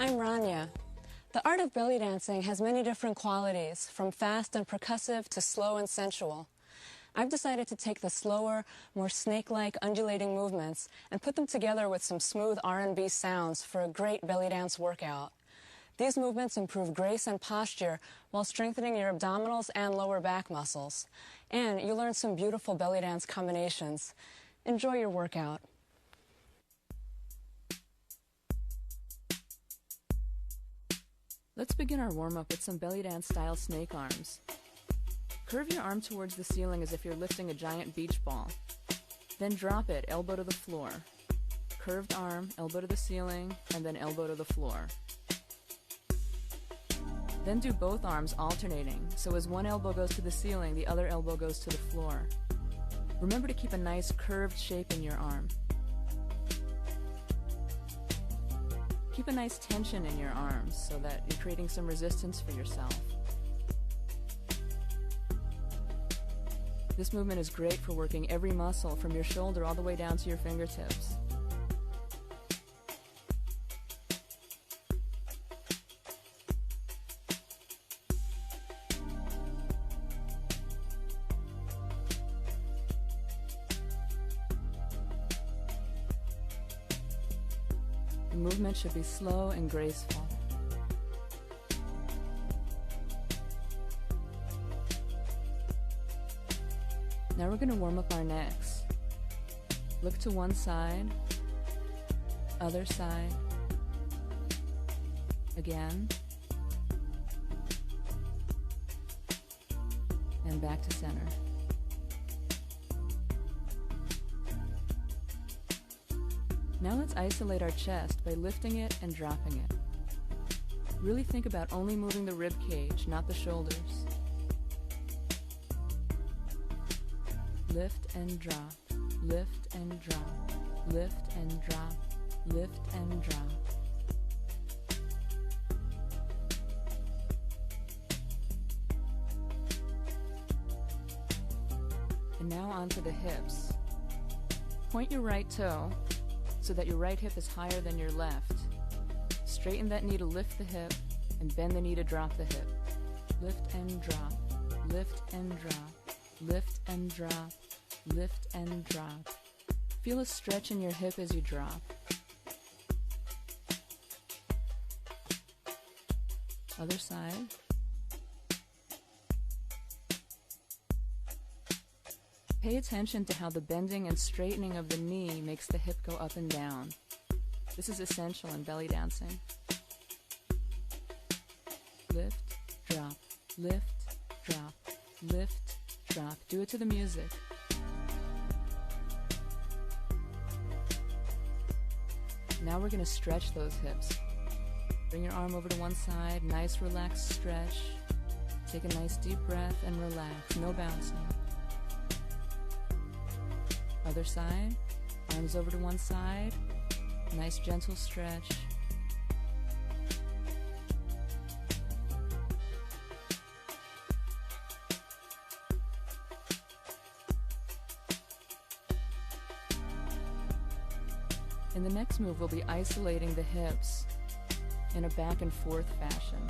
I'm Rania. The art of belly dancing has many different qualities, from fast and percussive to slow and sensual. I've decided to take the slower, more snake-like undulating movements and put them together with some smooth R&B sounds for a great belly dance workout. These movements improve grace and posture while strengthening your abdominals and lower back muscles. And you learn some beautiful belly dance combinations. Enjoy your workout. Let's begin our warm-up with some belly dance style snake arms. Curve your arm towards the ceiling as if you're lifting a giant beach ball. Then drop it, elbow to the floor. Curved arm, elbow to the ceiling, and then elbow to the floor. Then do both arms alternating, so as one elbow goes to the ceiling, the other elbow goes to the floor. Remember to keep a nice curved shape in your arm. Keep a nice tension in your arms so that you're creating some resistance for yourself. This movement is great for working every muscle from your shoulder all the way down to your fingertips. The movement should be slow and graceful. Now we're going to warm up our necks. Look to one side, other side, again, and back to center. Now let's isolate our chest by lifting it and dropping it. Really think about only moving the rib cage, not the shoulders. Lift and drop, lift and drop, lift and drop, lift and drop. And now onto the hips. Point your right toe so that your right hip is higher than your left. Straighten that knee to lift the hip and bend the knee to drop the hip. Lift and drop, lift and drop, lift and drop, lift and drop. Feel a stretch in your hip as you drop. Other side. Pay attention to how the bending and straightening of the knee makes the hip go up and down. This is essential in belly dancing. Lift, drop, lift, drop, lift, drop. Do it to the music. Now we're going to stretch those hips. Bring your arm over to one side, nice relaxed stretch. Take a nice deep breath and relax, no bouncing. Other side, arms over to one side, nice gentle stretch. In the next move, we'll be isolating the hips in a back and forth fashion.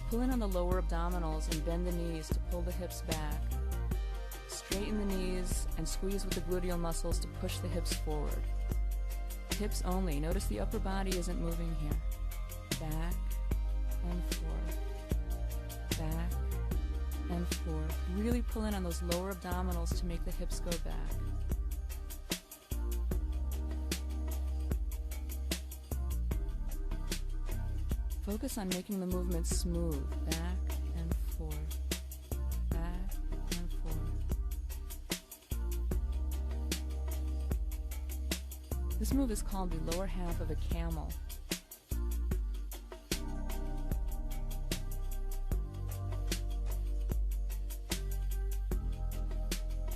Pull in on the lower abdominals and bend the knees to pull the hips back. Straighten the knees and squeeze with the gluteal muscles to push the hips forward. Hips only. Notice the upper body isn't moving here. Back and forth. Back and forth. Really pull in on those lower abdominals to make the hips go back. Focus on making the movement smooth. Back and forth. Back and forth. This move is called the lower half of a camel.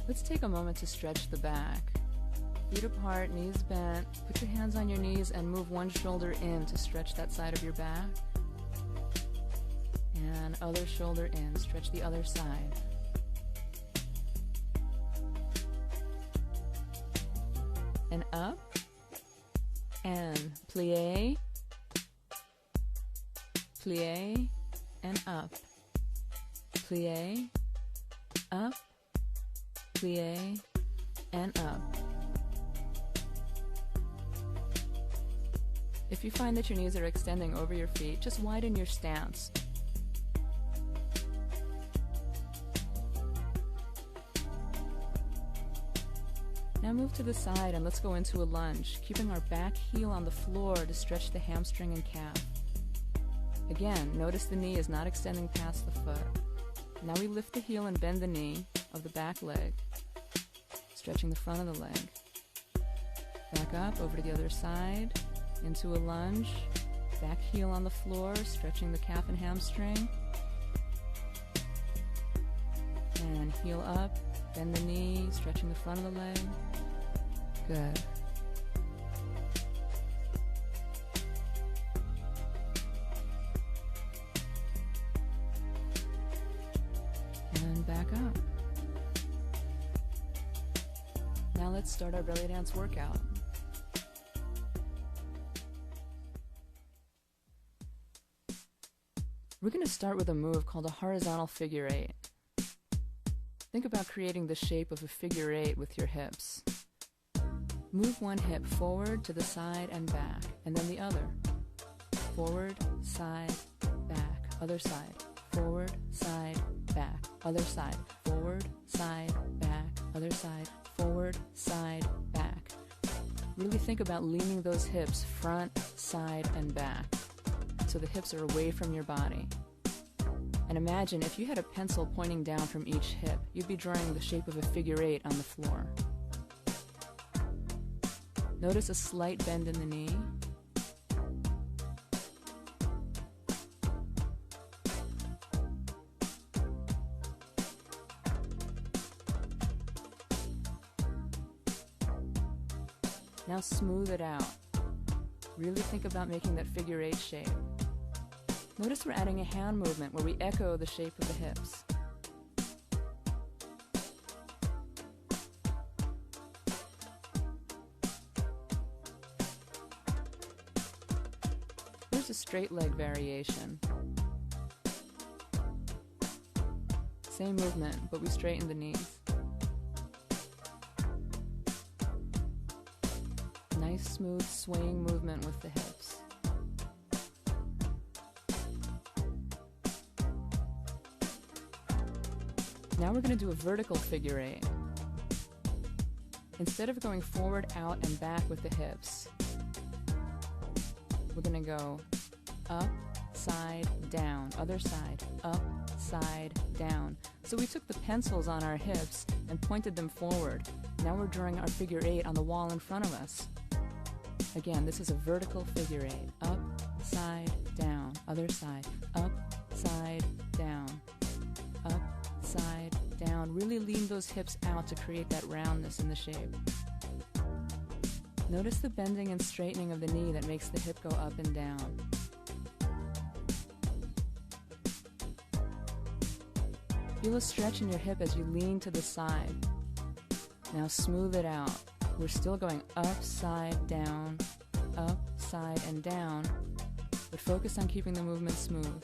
Let's take a moment to stretch the back. Feet apart, knees bent. Put your hands on your knees and move one shoulder in to stretch that side of your back. And other shoulder in. Stretch the other side. And up. And plie. plie, and up. Plie, up, plie, and up. If you find that your knees are extending over your feet, just widen your stance. Now move to the side and let's go into a lunge, keeping our back heel on the floor to stretch the hamstring and calf. Again, notice the knee is not extending past the foot. Now we lift the heel and bend the knee of the back leg, stretching the front of the leg. Back up, over to the other side, into a lunge, back heel on the floor, stretching the calf and hamstring. And heel up, bend the knee, stretching the front of the leg. Good. And back up. Now let's start our belly dance workout. We're going to start with a move called a horizontal figure eight. Think about creating the shape of a figure eight with your hips. Move one hip forward to the side and back, and then the other. Forward, side, back, other side. Forward, side, back, other side. Forward, side, back, other side. Forward, side, back. Really think about leaning those hips front, side, and back, so the hips are away from your body. And imagine if you had a pencil pointing down from each hip, you'd be drawing the shape of a figure eight on the floor. Notice a slight bend in the knee. Now smooth it out. Really think about making that figure eight shape. Notice we're adding a hand movement where we echo the shape of the hips. Here's a straight leg variation. Same movement, but we straighten the knees. Nice, smooth, swaying movement with the hips. Now we're going to do a vertical figure eight. Instead of going forward, out, and back with the hips, we're going to go up, side, down, other side, up, side, down. So we took the pencils on our hips and pointed them forward. Now we're drawing our figure eight on the wall in front of us. Again, this is a vertical figure eight. Up, side, down, other side, up, side, down, up, side, down. Really lean those hips out to create that roundness in the shape. Notice the bending and straightening of the knee that makes the hip go up and down. Feel a stretch in your hip as you lean to the side. Now smooth it out. We're still going up, side, down, up, side, and down, but focus on keeping the movement smooth.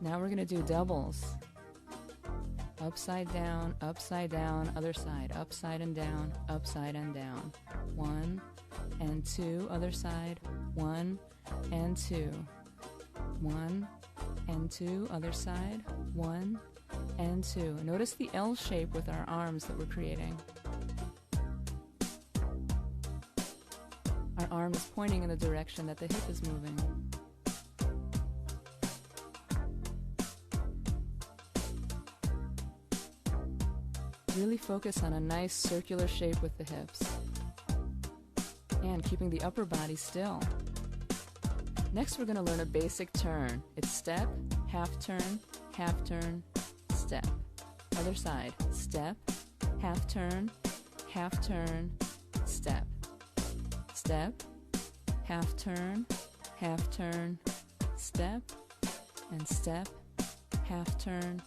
Now we're going to do doubles. Upside down, other side, upside and down, upside and down. 1 and 2, other side, 1 and 2. 1 and 2, other side, 1 and 2. Notice the L shape with our arms that we're creating. Our arm is pointing in the direction that the hip is moving. Really focus on a nice circular shape with the hips and keeping the upper body still. Next, we're going to learn a basic turn. It's step, half turn, step. Other side, step, half turn, step. Step, half turn, step, and step, half turn,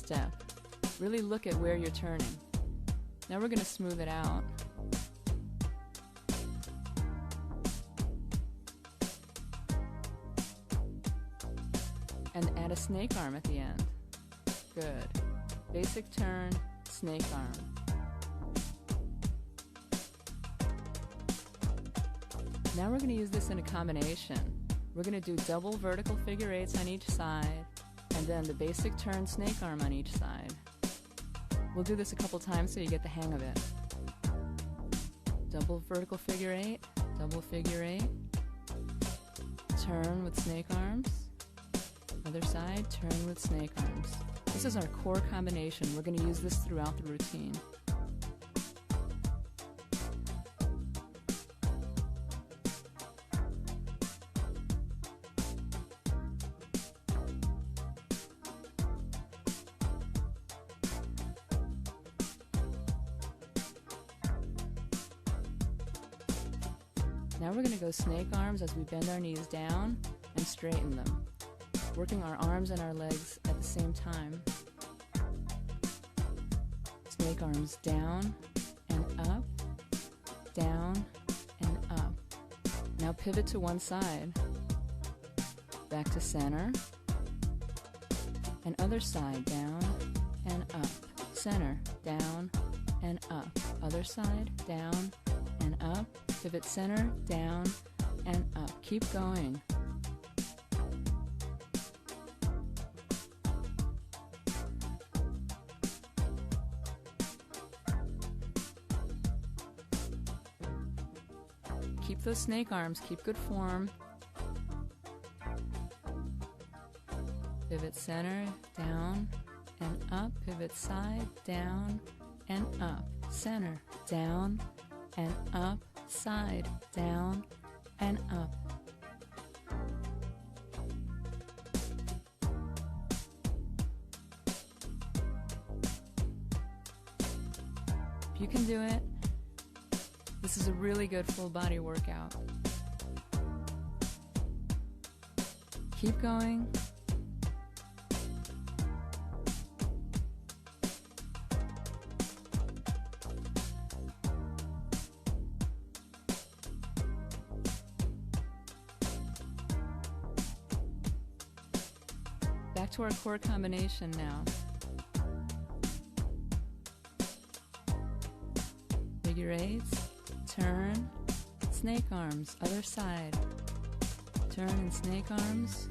step. Really look at where you're turning. Now we're going to smooth it out. And add a snake arm at the end. Good. Basic turn, snake arm. Now we're going to use this in a combination. We're going to do double vertical figure eights on each side, and then the basic turn snake arm on each side. We'll do this a couple times so you get the hang of it. Double vertical figure eight, double figure eight, turn with snake arms, other side, turn with snake arms. This is our core combination. We're going to use this throughout the routine. Now we're going to go snake arms as we bend our knees down and straighten them, working our arms and our legs at the same time. Snake arms down and up, down and up. Now pivot to one side, back to center, and other side, down and up, center, down and up, other side, down and up, pivot center, down and up. Keep going. Keep those snake arms, keep good form. Pivot center, down and up, pivot side, down and up, center, down and up, side, down and up. If you can do it, this is a really good full body workout. Keep going. Back to our core combination now. Figure eights, turn, snake arms, other side. Turn and snake arms,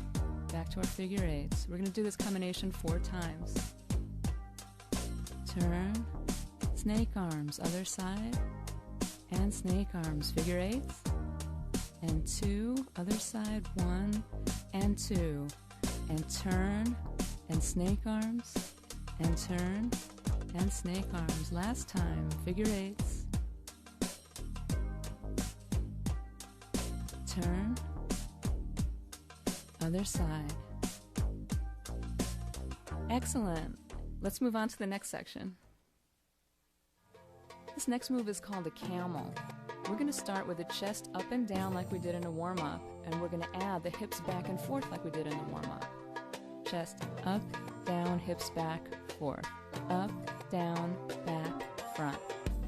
back to our figure eights. We're going to do this combination 4 times. Turn, snake arms, other side, and snake arms, figure eights, and 2, other side, 1 and 2. And turn and snake arms and turn and snake arms. Last time, figure eights. Turn, other side. Excellent. Let's move on to the next section. This next move is called a camel. We're going to start with the chest up and down like we did in a warm-up, and we're going to add the hips back and forth like we did in the warm-up. Chest up, down, hips back, forth. Up, down, back, front.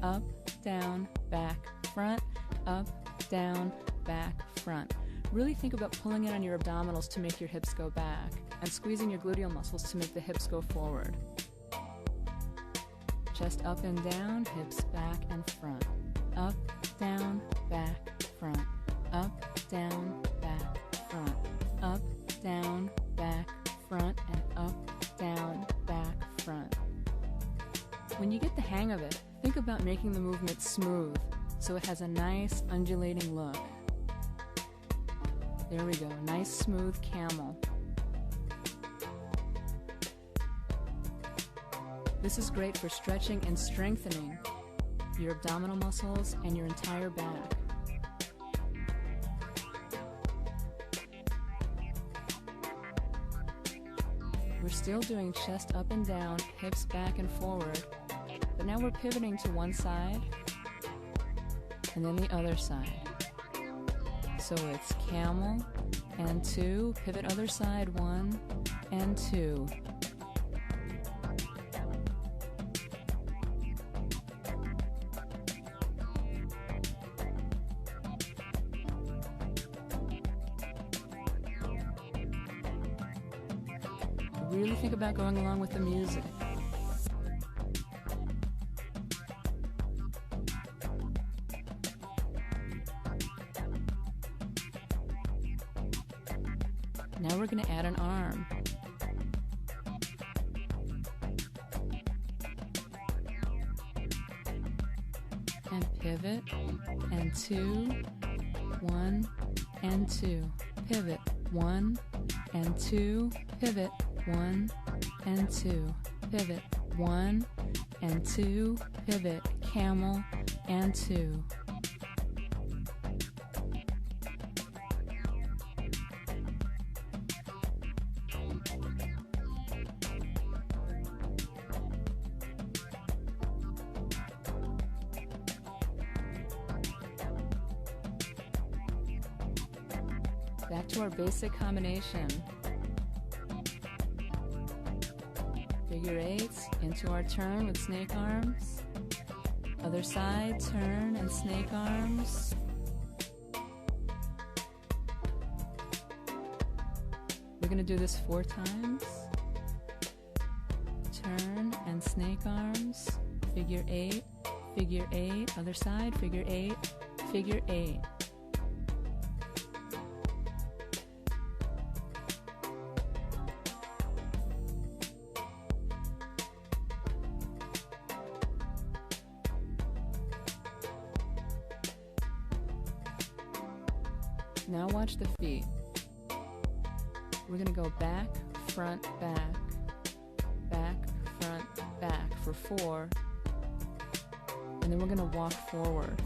Up, down, back, front. Up, down, back, front. Really think about pulling in on your abdominals to make your hips go back, and squeezing your gluteal muscles to make the hips go forward. Chest up and down, hips back and front. Up, down, back, front. Up, down, back, front. Up, down, back, front, and up, down, back, front. When you get the hang of it, think about making the movement smooth so it has a nice undulating look. There we go, nice smooth camel. This is great for stretching and strengthening your abdominal muscles and your entire back. We're still doing chest up and down, hips back and forward, but now we're pivoting to one side and then the other side. So it's camel and 2, pivot other side, 1 and 2. really think about going along with the music. Now we're going to add an arm. And pivot, and 2, 1, and 2. Pivot, 1, and 2. Pivot, 1, and 2. Pivot, 1, and 2. Pivot, camel, and 2. Back to our basic combination. Figure eights into our turn with snake arms. Other side, turn and snake arms. We're going to do this 4 times. Turn and snake arms. Figure 8, other side, figure 8, figure 8. Now watch the feet. We're going to go back, front, back, back, front, back for 4, and then we're going to walk forward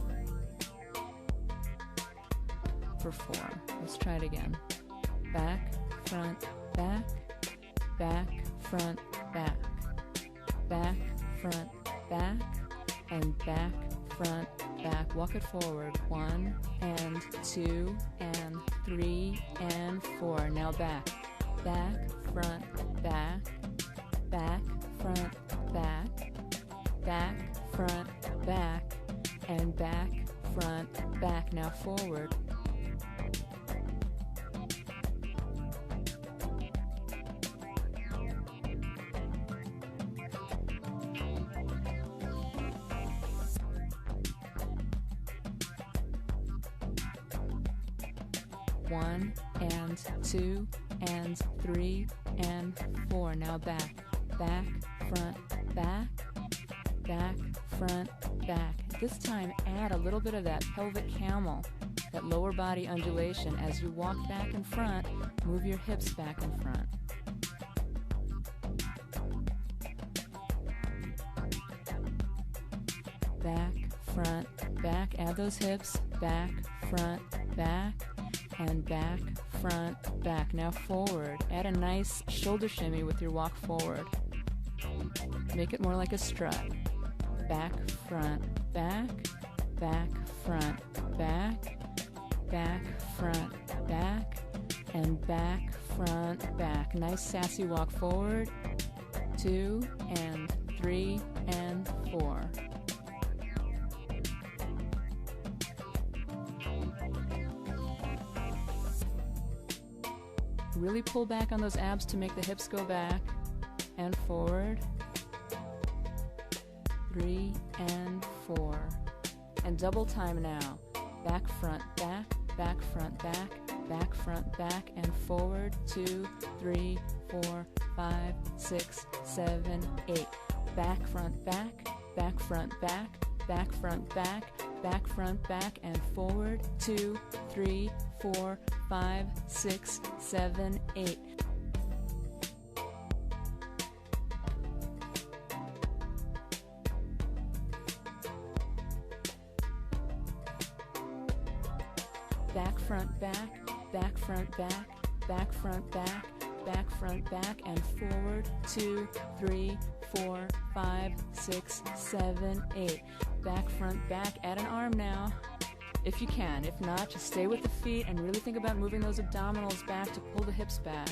for 4. Let's try it again. Back, front, back, back, front, back, back, front, back, and back, front, back. Walk it forward. 1 and 2 and 3 and 4. Now back, back, front, back, back, front, back, back, front, back, and back, front, back. Now forward. One and 2 and 3 and 4. Now back, back, front, back, back, front, back. This time add a little bit of that pelvic camel, that lower body undulation. As you walk back and front, move your hips back and front. Back, front, back. Add those hips. Back, front, back, and back, front, back. Now forward. Add a nice shoulder shimmy with your walk forward. Make it more like a strut. Back, front, back, back, front, back, back, front, back, and back, front, back. Nice sassy walk forward. 2 and 3 and 4. Really pull back on those abs to make the hips go back and forward. 3 and 4. And double time now. Back, front, back, back, front, back, back, front, back, and forward. 2, 3, 4, 5, 6, 7, 8. Back, front, back, back, front, back, back, front, back, back, front, back, and forward. 2, 3, 4, 5, 6, 7, 8. Back, front, back, back, front, back, back, front, back, back, front, back, and forward. 2, 3, 4, 5, 6, 7, 8. Back, front, back. Add an arm now, if you can. If not, just stay with the feet and really think about moving those abdominals back to pull the hips back.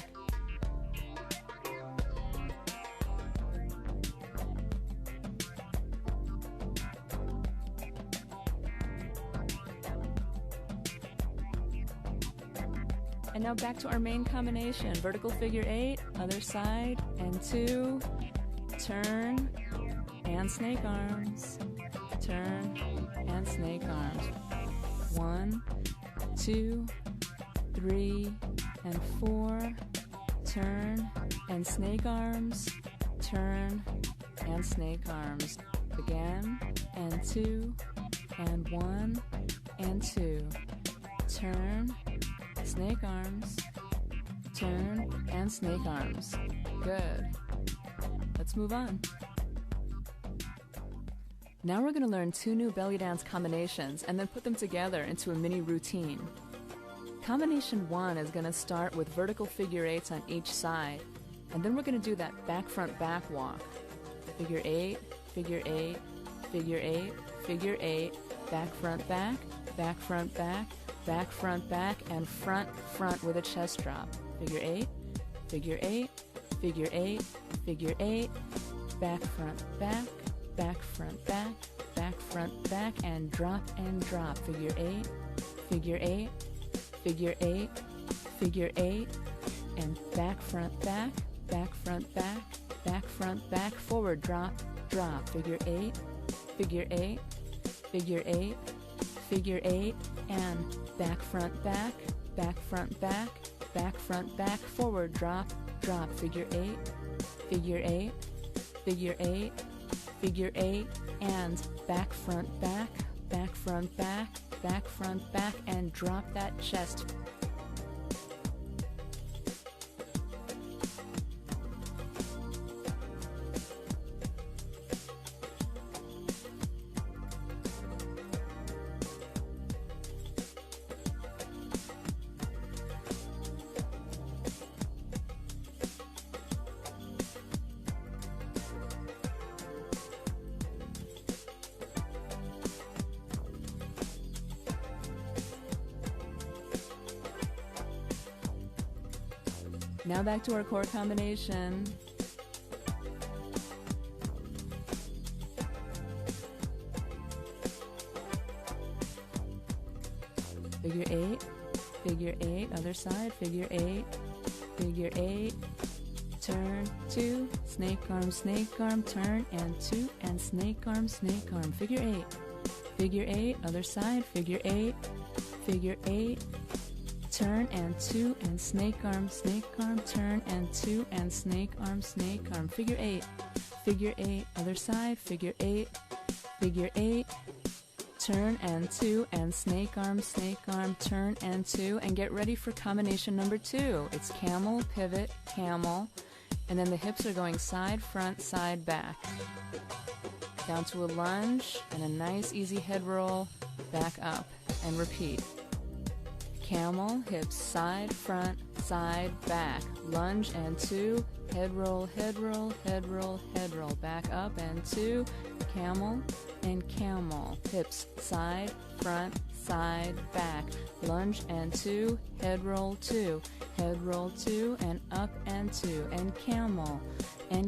And now back to our main combination. Vertical figure 8, other side, and 2, turn, and snake arms. Turn, and snake arms. 1, 2, 3, and 4, turn, and snake arms, turn, and snake arms. Again, and 2, and 1, and 2, turn, snake arms, turn, and snake arms. Good. Let's move on. Now we're going to learn 2 new belly dance combinations and then put them together into a mini routine. Combination 1 is going to start with vertical figure 8s on each side, and then we're going to do that back-front-back walk. Figure 8, figure 8, figure 8, figure 8, back-front-back, back-front-back, back-front-back, and front-front with a chest drop. Figure 8, figure 8, figure 8, figure 8, back-front-back, back-front-back, back-front-back, and drop, figure 8, figure 8, figure 8, figure 8, and back-front-back, back-front-back, back-front-back, forward, drop, figure 8, figure 8, figure 8, figure 8, and back-front-back, back-front-back, back-front-back, forward, drop, figure 8, figure 8, figure 8, figure 8, and back-front-back, back-front-back, back-front-back, and drop that chest. Now back to our core combination. Figure 8, figure 8, other side, figure 8, figure 8, turn, 2, snake arm, turn, and 2, and snake arm, figure 8, figure 8, other side, figure 8, figure 8, turn, and 2, and snake arm, turn, and 2, and snake arm, figure 8, other side, figure 8, figure 8, turn, and 2, and snake arm, turn, and 2, and get ready for combination number 2. It's camel, pivot, camel, and then the hips are going side, front, side, back. Down to a lunge, and a nice easy head roll, back up, and repeat. Camel, hips side, front, side, back. Lunge and 2, head roll, head roll, head roll, head roll. Back up and 2, camel and camel. Hips side, front, side, back. Lunge and 2, head roll 2, head roll 2, and up and 2, and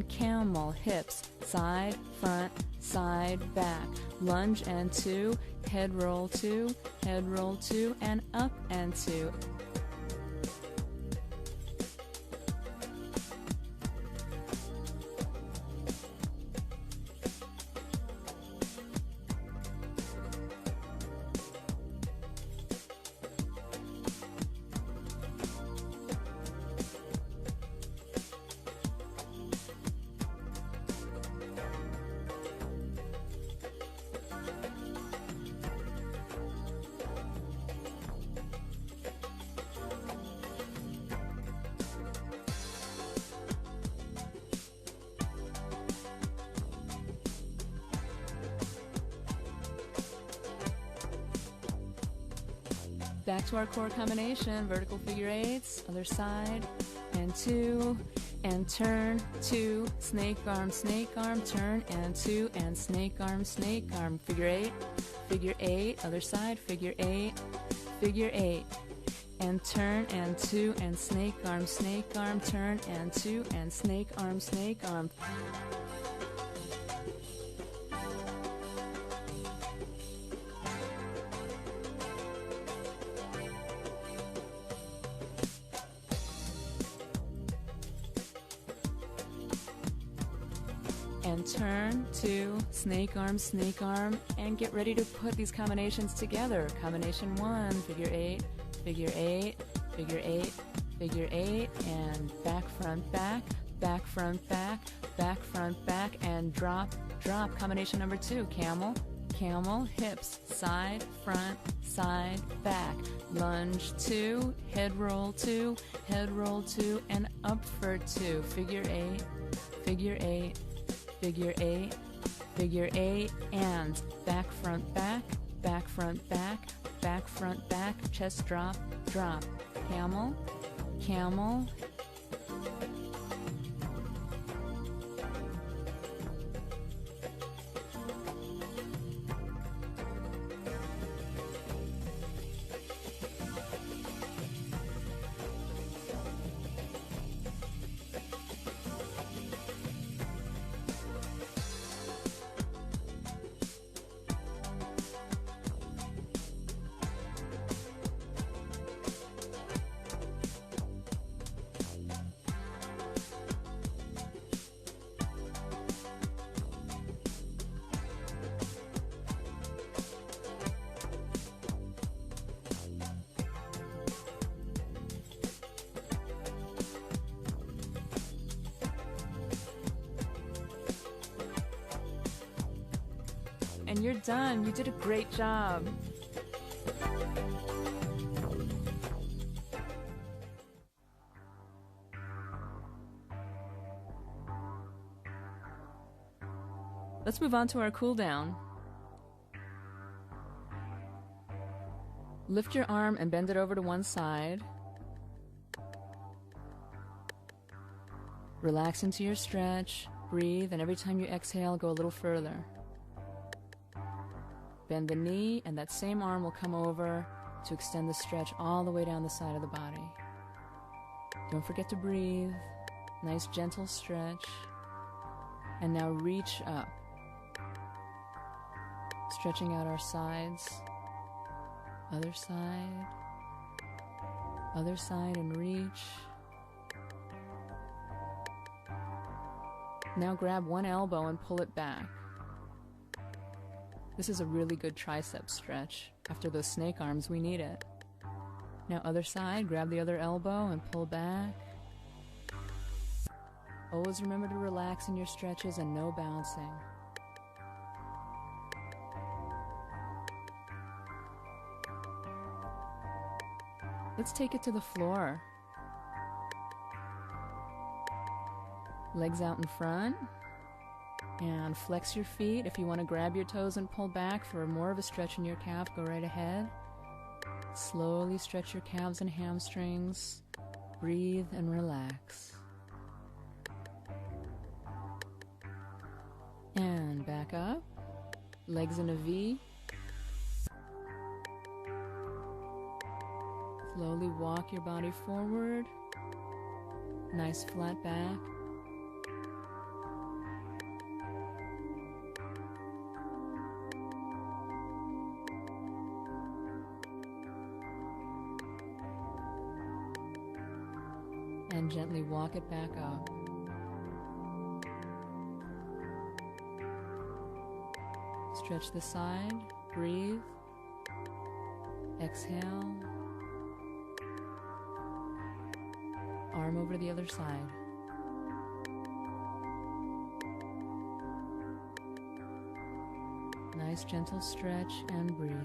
camel. Hips side, front, side, back. Lunge and 2, head roll 2, head roll 2, and up and 2. Back to our core combination, vertical figure 8s, other side, and 2, and turn, 2, snake arm, turn, and 2, and snake arm, figure 8, other side, figure 8, and turn, and 2, and snake arm, turn, and 2, and snake arm. and turn, 2, snake arm, and get ready to put these combinations together. Combination 1, figure 8, figure 8, figure 8, figure 8, and back, front, back, back, front, back, back, front, back, and drop, drop. Combination number 2, camel, camel, hips, side, front, side, back. Lunge 2, head roll 2, head roll 2, and up for 2. Figure 8, figure 8, figure 8, figure 8, and back, front, back, back, front, back, back, front, back, chest drop, drop. Camel, camel. And you're done. You did a great job. Let's move on to our cool down. Lift your arm and bend it over to one side. Relax into your stretch, breathe, and every time you exhale, go a little further. Bend the knee, and that same arm will come over to extend the stretch all the way down the side of the body. Don't forget to breathe. Nice gentle stretch. And now reach up. Stretching out our sides. Other side, and reach. Now grab one elbow and pull it back. This is a really good tricep stretch. After those snake arms, we need it. Now other side, grab the other elbow and pull back. Always remember to relax in your stretches and no bouncing. Let's take it to the floor. Legs out in front. And flex your feet. If you want to grab your toes and pull back for more of a stretch in your calf, go right ahead. Slowly stretch your calves and hamstrings. Breathe and relax. And back up. Legs in a V. Slowly walk your body forward. Nice flat back. And gently walk it back up. Stretch the side, breathe, exhale, arm over to the other side. Nice gentle stretch and breathe.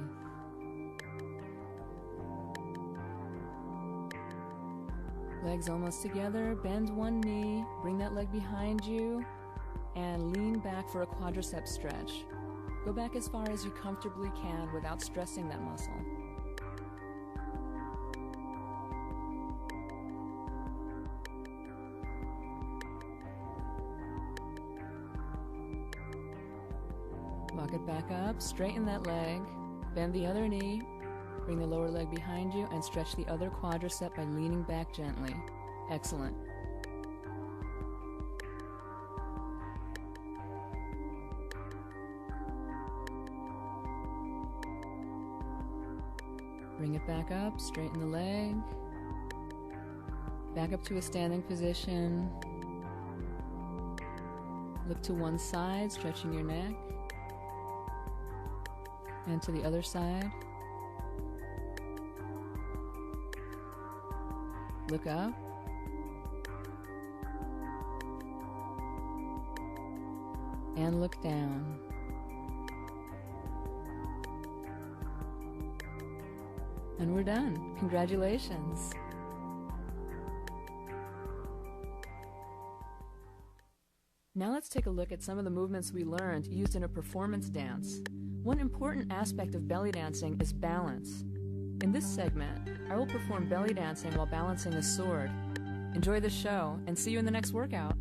Legs almost together, bend one knee, bring that leg behind you, and lean back for a quadricep stretch. Go back as far as you comfortably can without stressing that muscle. Walk it back up, straighten that leg, bend the other knee, bring the lower leg behind you, and stretch the other quadricep by leaning back gently. Excellent. Bring it back up, straighten the leg. Back up to a standing position. Look to one side, stretching your neck, and to the other side. Look up. And look down. And we're done. Congratulations. Now let's take a look at some of the movements we learned used in a performance dance. One important aspect of belly dancing is balance. In this segment, I will perform belly dancing while balancing a sword. Enjoy the show and see you in the next workout.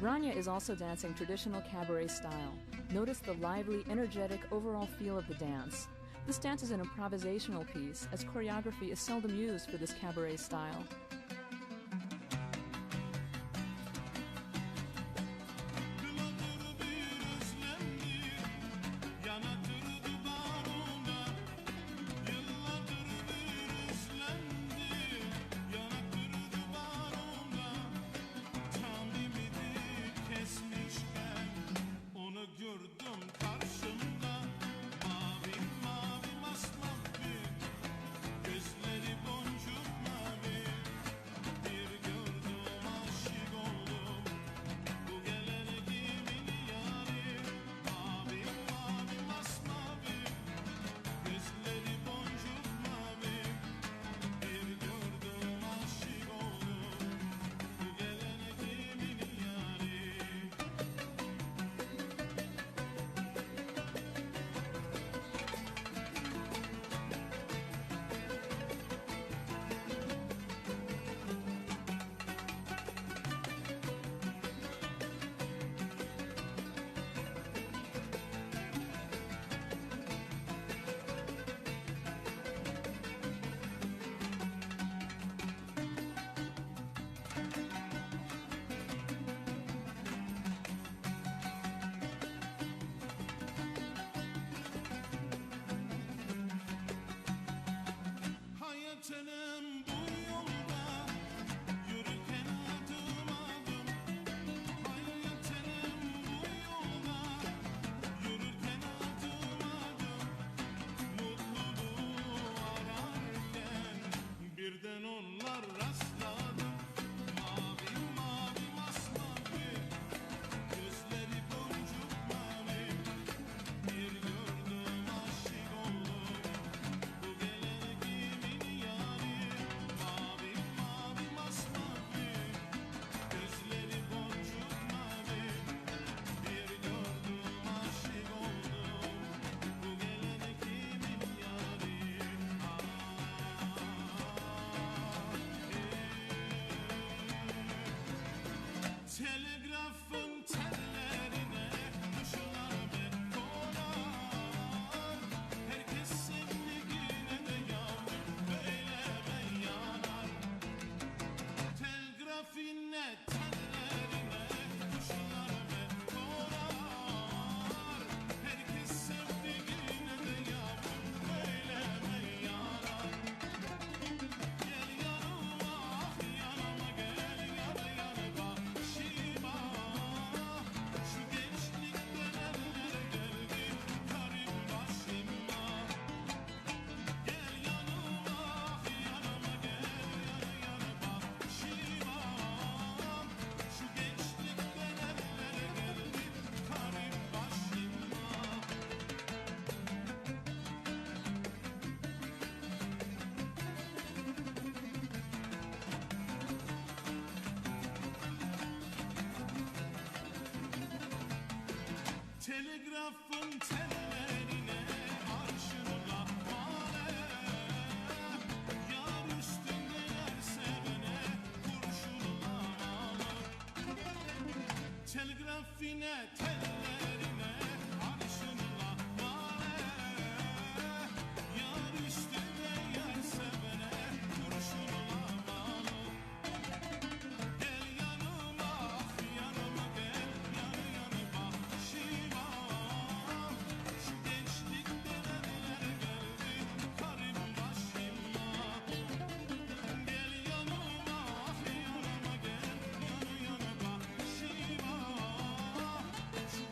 Rania is also dancing traditional cabaret style. Notice the lively, energetic overall feel of the dance. This dance is an improvisational piece, as choreography is seldom used for this cabaret style. Birden onlar rastladım. Mavi mavi masmavi, gözleri boncuk mavi. Bir gördüm aşık oldum, bu gelen kimin yari. Mavi mavi masmavi, gözleri boncuk mavi. Bir gördüm aşık oldum, bu gelen kimin yari. Telegrafın tellerine kuşlar ve konar. Herkes sevdiğine de yavrum böyle ben yanar. Telegrafine tellerine kuşlar ve konar. Herkes sevdiğine de yavrum böyle ben yanar. Gel yanıma ah yanıma gel yana yana bak. Şu gençlikten eller geldi karım başıma. Gel yanıma ah yanıma gel yana yana bak başıma. Şu gençlikten eller geldi karım başıma. Telegrafın tellerine arşınla male. Yar üstünde yer sevene kurşunla malı. Telegrafine tellerine arşınla male. Yar üstünde yer sevene kurşunla malı. Gel yanıma ah yanıma gel yanı yanı başıma. Şu gençlikten eller geldi karım başıma. Gel yanıma ah yanıma gel yanı yanı başıma. Şu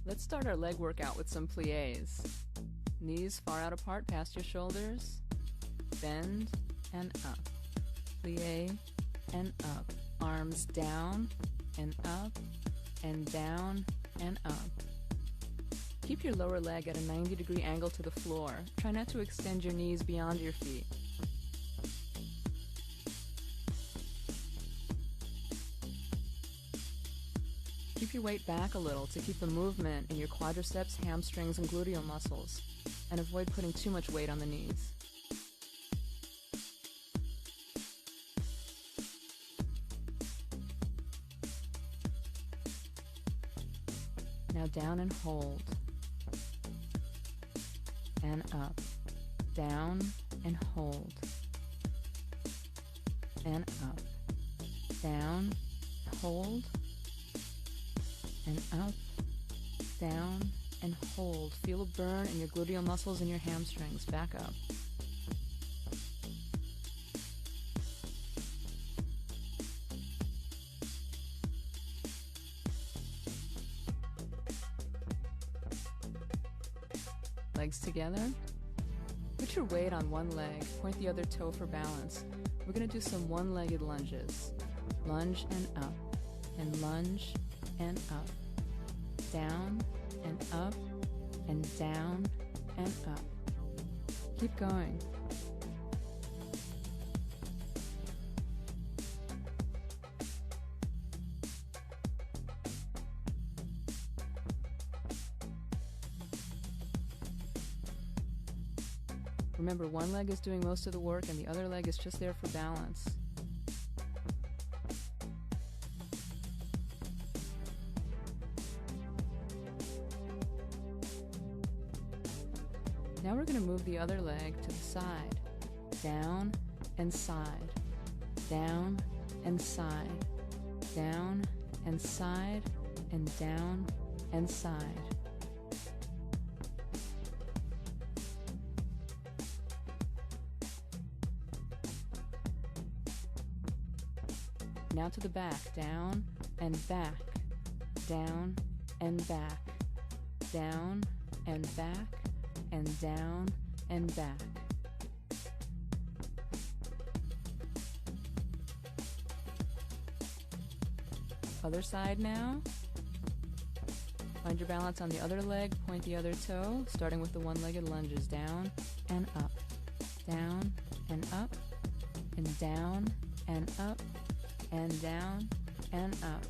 Let's start our leg workout with some pliés. Knees far out apart past your shoulders. Bend and up. Plie and up. Arms down and up and down and up. Keep your lower leg at a 90-degree angle to the floor. Try not to extend your knees beyond your feet. Keep your weight back a little to keep the movement in your quadriceps, hamstrings, and gluteal muscles, and avoid putting too much weight on the knees. Now down and hold. And up. Down and hold. And up. Down, hold, and up, down, and hold. Feel a burn in your gluteal muscles and your hamstrings. Back up. Legs together. Put your weight on one leg. Point the other toe for balance. We're going to do some one-legged lunges. Lunge and up, and lunge and up. Down and up, and down and up. Keep going. Remember, one leg is doing most of the work and the other leg is just there for balance. Now we're going to move the other leg to the side. Down and side. Down and side. Down and side and down and side. Now to the back, down and back, down and back, down and back, and down and back. Other side now. Find your balance on the other leg, point the other toe, starting with the one-legged lunges, down and up, down and up, and down and up, and down and up.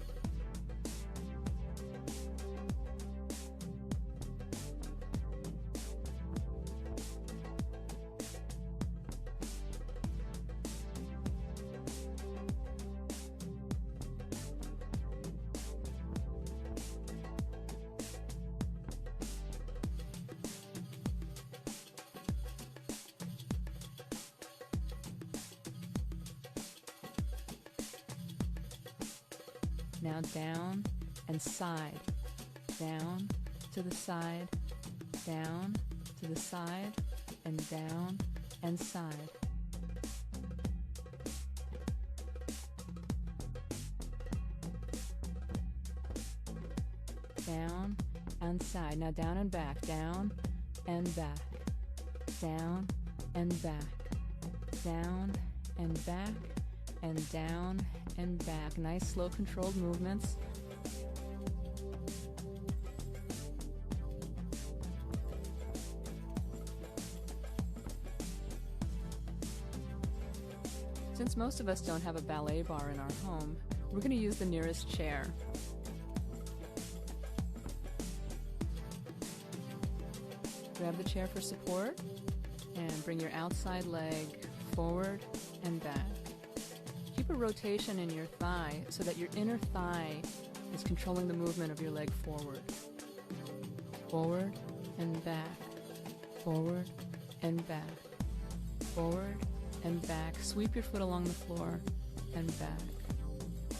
Now down and side, down to the side, down to the side, and down and side. Down and side. Now down and back, down and back, down and back, down and back, and down and back. Nice, slow, controlled movements. Since most of us don't have a ballet bar in our home, we're going to use the nearest chair. Grab the chair for support and bring your outside leg forward and back. Keep a rotation in your thigh so that your inner thigh is controlling the movement of your leg forward. Forward and back. Forward and back. Forward and back. Sweep your foot along the floor and back.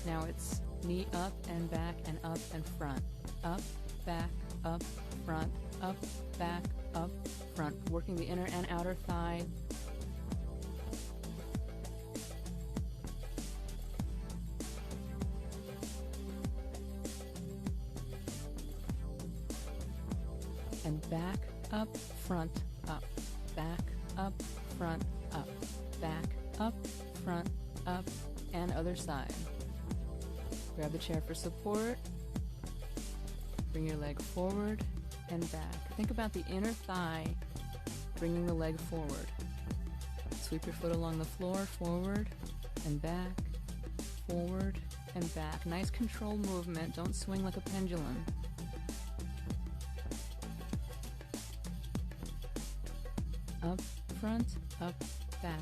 Now it's knee up and back and up and front. Up, back, up, front, up, back, up, front. Working the inner and outer thigh. and back, up, front, up, back, up, front, up, back, up, front, up, and other side. Grab the chair for support. Bring your leg forward and back. Think about the inner thigh bringing the leg forward. Sweep your foot along the floor, forward and back, forward and back. Nice controlled movement. Don't swing like a pendulum. Up, front, up, back,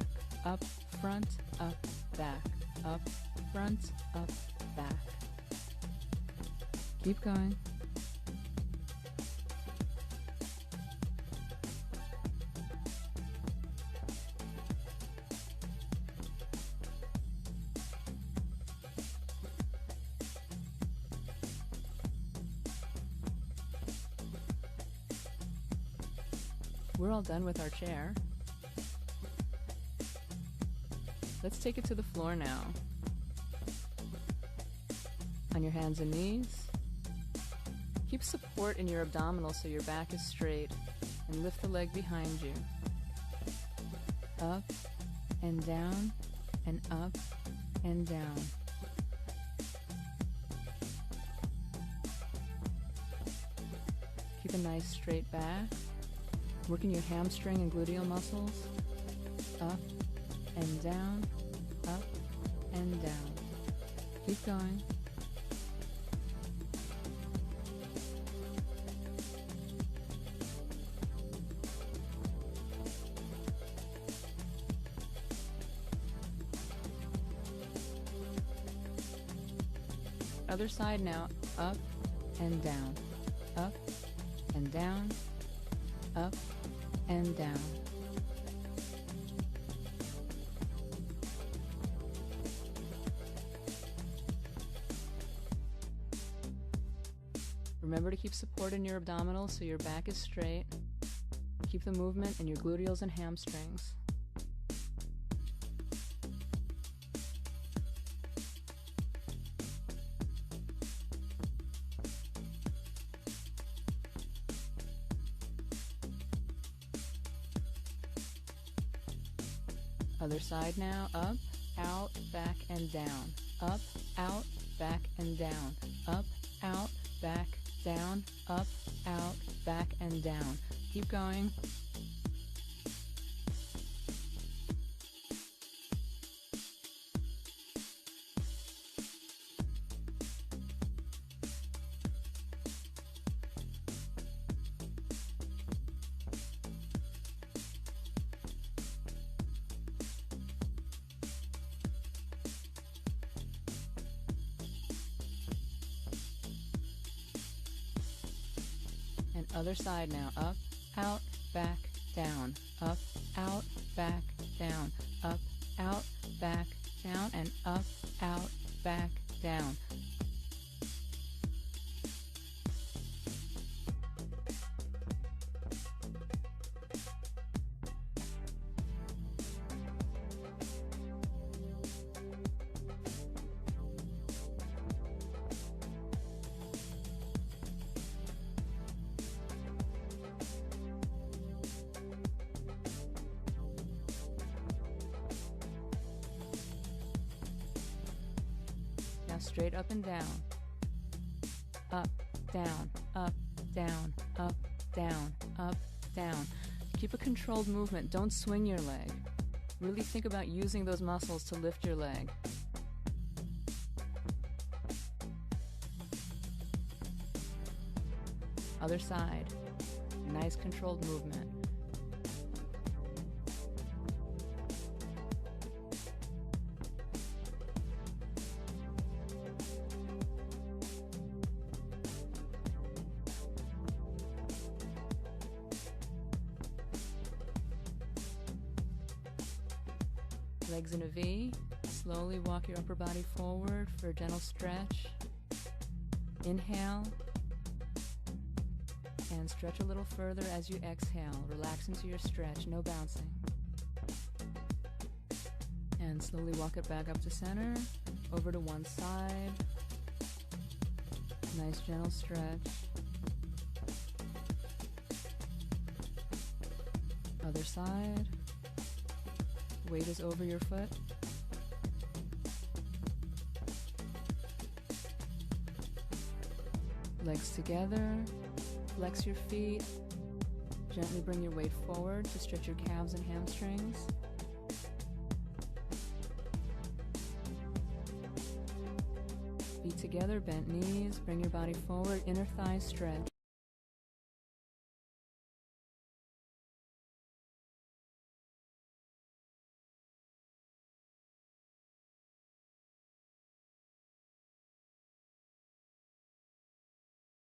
up, front, up, back, up, front, up, back. Keep going. We're all done with our chair. Let's take it to the floor now. On your hands and knees. Keep support in your abdominals so your back is straight, and lift the leg behind you. Up and down and up and down. Keep a nice straight back. Working your hamstring and gluteal muscles. Up and down, up and down. Keep going. Other side now. Up and down, up and down, up and down. Remember to keep support in your abdominals so your back is straight. Keep the movement in your gluteals and hamstrings. Other side now. Up, out, back, and down. Up, out, back, and down. Up, out, back, down. Up, out, back, and down. Keep going. And other side now. Up, out, back, down. Up, out, back, down. Up, out, back, down. And up, out, back, down. Straight up and down. Up, down, up, down, up, down, up, down. Keep a controlled movement. Don't swing your leg. Really think about using those muscles to lift your leg. Other side. Nice controlled movement. Legs in a V. Slowly walk your upper body forward for a gentle stretch. Inhale. And stretch a little further as you exhale. Relax into your stretch, no bouncing. And slowly walk it back up to center, over to one side. Nice gentle stretch. Other side. Weight is over your foot. Legs together. Flex your feet. Gently bring your weight forward to stretch your calves and hamstrings. Feet together, bent knees. Bring your body forward. Inner thighs stretch.